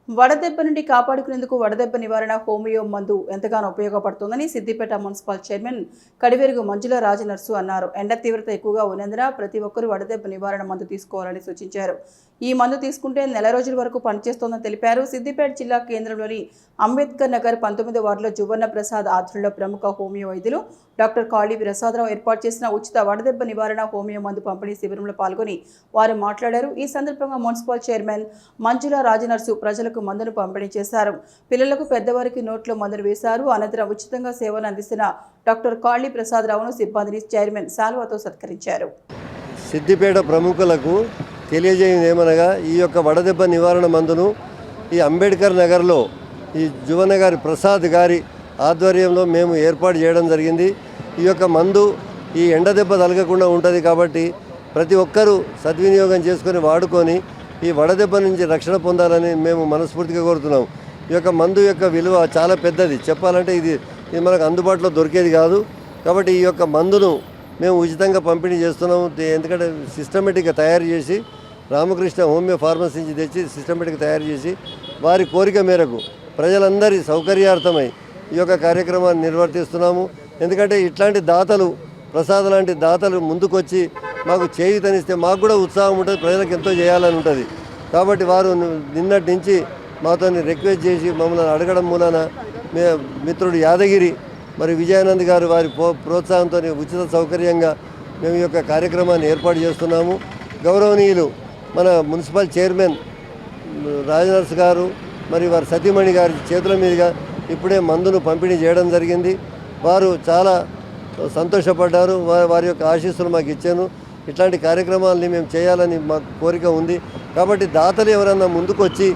వడదెబ్బ నుండి కాపాడుకునేందుకు వడదెబ్బ నివారణ హోమియో మందు ఎంతగానో ఉపయోగపడుతుందని సిద్దిపేట మున్సిపల్ చైర్మన్ కడివెరుగు మంజుల రాజనర్సు అన్నారు. ఎండ తీవ్రత ఎక్కువగా ఉన్నందున ప్రతి ఒక్కరూ వడదెబ్బ నివారణ మందు తీసుకోవాలని సూచించారు. ఈ మందు తీసుకుంటే నెల రోజుల వరకు పనిచేస్తోందని తెలిపారు. సిద్దిపేట జిల్లా కేంద్రంలోని అంబేద్కర్ నగర్ 19వ వార్డులో జువన్న ప్రసాద్ ఆధ్వర్యంలో ప్రముఖ హోమియో వైద్యులు డాక్టర్ కాళీ ప్రసాదరావు ఏర్పాటు చేసిన ఉచిత వడదెబ్బ నివారణ హోమియో మందు పంపిణీ శిబిరంలో పాల్గొని వారు మాట్లాడారు. ఈ సందర్భంగా మున్సిపల్ చైర్మన్ మంజుల రాజనర్సు ప్రజలకు మందును పంపిణీ చేశారు. పిల్లలకు పెద్దవారికి నోట్లో మందును వేశారు. అనంతరం ఉచితంగా సేవలు అందిస్తున్న డాక్టర్ కాళీ ప్రసాదరావును సిబ్బందిని చైర్మన్ శాలువాతో సత్కరించారు. సిద్దిపేట ప్రముఖులకు తెలియజేయడం ఏమనగా ఈ యొక్క వడదెబ్బ నివారణ మందును ఈ అంబేద్కర్ నగర్లో ఈ జువన్న గారి ప్రసాద్ గారి ఆధ్వర్యంలో మేము ఏర్పాటు చేయడం జరిగింది. ఈ యొక్క మందు ఈ ఎండదెబ్బ తలగకుండా ఉంటుంది కాబట్టి ప్రతి ఒక్కరూ సద్వినియోగం చేసుకొని వాడుకొని ఈ వడదెబ్బ నుంచి రక్షణ పొందాలని మేము మనస్ఫూర్తిగా కోరుతున్నాం. ఈ యొక్క మందు యొక్క విలువ చాలా పెద్దది. చెప్పాలంటే ఇది మనకు అందుబాటులో దొరికేది కాదు. కాబట్టి ఈ యొక్క మందును మేము ఉచితంగా పంపిణీ చేస్తున్నాము. ఎందుకంటే సిస్టమేటిక్గా తయారు చేసి రామకృష్ణ హోమియో ఫార్మసీ నుంచి తెచ్చి సిస్టమేటిక్గా తయారు చేసి వారి కోరిక మేరకు ప్రజలందరి సౌకర్యార్థమై ఈ యొక్క కార్యక్రమాన్ని నిర్వర్తిస్తున్నాము. ఎందుకంటే ఇట్లాంటి దాతలు ప్రసాద్ లాంటి దాతలు ముందుకొచ్చి మాకు చేయూతనిస్తే మాకు కూడా ఉత్సాహం ఉంటుంది, ప్రజలకు ఎంతో చేయాలని ఉంటుంది. కాబట్టి వారు నిన్నటి నుంచి మాతో రిక్వెస్ట్ చేసి మమ్మల్ని అడగడం మూలన మిత్రుడు యాదగిరి మరి విజయానంద్ గారు వారి ప్రోత్సాహంతో ఉచిత సౌకర్యంగా మేము ఈ యొక్క కార్యక్రమాన్ని ఏర్పాటు చేస్తున్నాము. గౌరవనీయులు మన మున్సిపల్ చైర్మన్ రాజనర్స్ గారు మరి వారి సతీమణి గారి చేతుల మీదుగా ఇప్పుడే మందును పంపిణీ చేయడం జరిగింది. వారు చాలా సంతోషపడ్డారు. వారి యొక్క ఆశీస్సులు మాకు ఇచ్చాను. ఇట్లాంటి కార్యక్రమాలని మేము చేయాలని మాకు కోరిక ఉంది. కాబట్టి దాతలు ఎవరన్నా ముందుకొచ్చి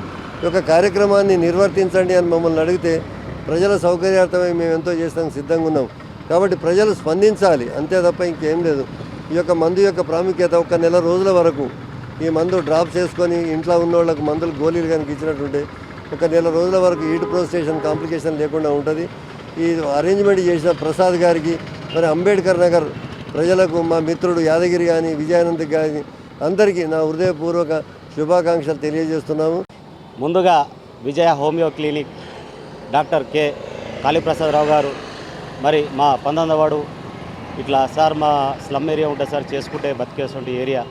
ఈ యొక్క కార్యక్రమాన్ని నిర్వర్తించండి అని మమ్మల్ని అడిగితే ప్రజల సౌకర్యార్థమై మేము ఎంతో చేస్తానికి సిద్ధంగా ఉన్నాం. కాబట్టి ప్రజలు స్పందించాలి, అంతే తప్ప ఇంకేం లేదు. ఈ యొక్క మందు యొక్క ప్రాముఖ్యత ఒక నెల రోజుల వరకు ఈ మందు డ్రాప్ చేసుకొని ఇంట్లో ఉన్న వాళ్ళకు మందులు గోళీలు కనుక ఇచ్చినట్టుంటే ఒక నెల రోజుల వరకు హీట్ ప్రోస్టేషన్ కాంప్లికేషన్ లేకుండా ఉంటుంది. ఈ అరేంజ్మెంట్ చేసిన ప్రసాద్ గారికి మరి అంబేద్కర్ నగర్ ప్రజలకు మా మిత్రుడు యాదగిరి కానీ విజయానంద్ కానీ అందరికీ నా హృదయపూర్వక శుభాకాంక్షలు తెలియజేస్తున్నాము. ముందుగా Vijaya homeo clinic doctor K Kaliprasada Rao గారు మరి మా 19వ వార్డు ఇట్లా సార్ మా స్లమ్ ఏరియా ఉంటుంది సార్, చేసుకుంటే బతికేటువంటి ఏరియా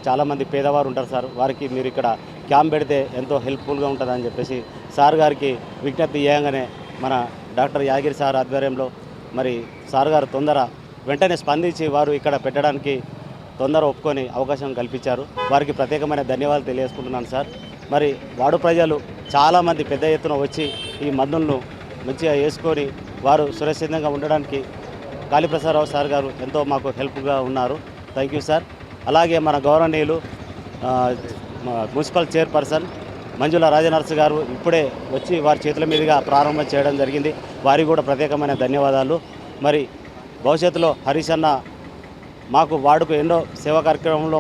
చాలామంది పేదవారు ఉంటారు సార్, వారికి మీరు ఇక్కడ క్యాంప్ పెడితే ఎంతో హెల్ప్ఫుల్గా ఉంటుందని చెప్పేసి సార్ గారికి విజ్ఞప్తి చేయగానే మన డాక్టర్ యాదగిరి సార్ ఆధ్వర్యంలో మరి సార్ గారు వెంటనే స్పందించి వారు ఇక్కడ పెట్టడానికి తొందర ఒప్పుకొని అవకాశం కల్పించారు. వారికి ప్రత్యేకమైన ధన్యవాదాలు తెలియజేసుకుంటున్నాను సార్. మరి వాడు ప్రజలు చాలామంది పెద్ద ఎత్తున వచ్చి ఈ మందులను మంచిగా వేసుకొని వారు సురక్షితంగా ఉండడానికి కాళీప్రసాదరావు సార్ గారు ఎంతో మాకు హెల్ప్గా ఉన్నారు. Thank you sir. అలాగే మన గౌరవనీయులు మున్సిపల్ చైర్పర్సన్ మంజుల రాజనర్సు గారు ఇప్పుడే వచ్చి వారి చేతుల మీదుగా ప్రారంభం చేయడం జరిగింది. వారికి కూడా ప్రత్యేకమైన ధన్యవాదాలు. మరి భవిష్యత్తులో హరీష్ అన్న మాకు వార్డుకు ఎన్నో సేవా కార్యక్రమంలో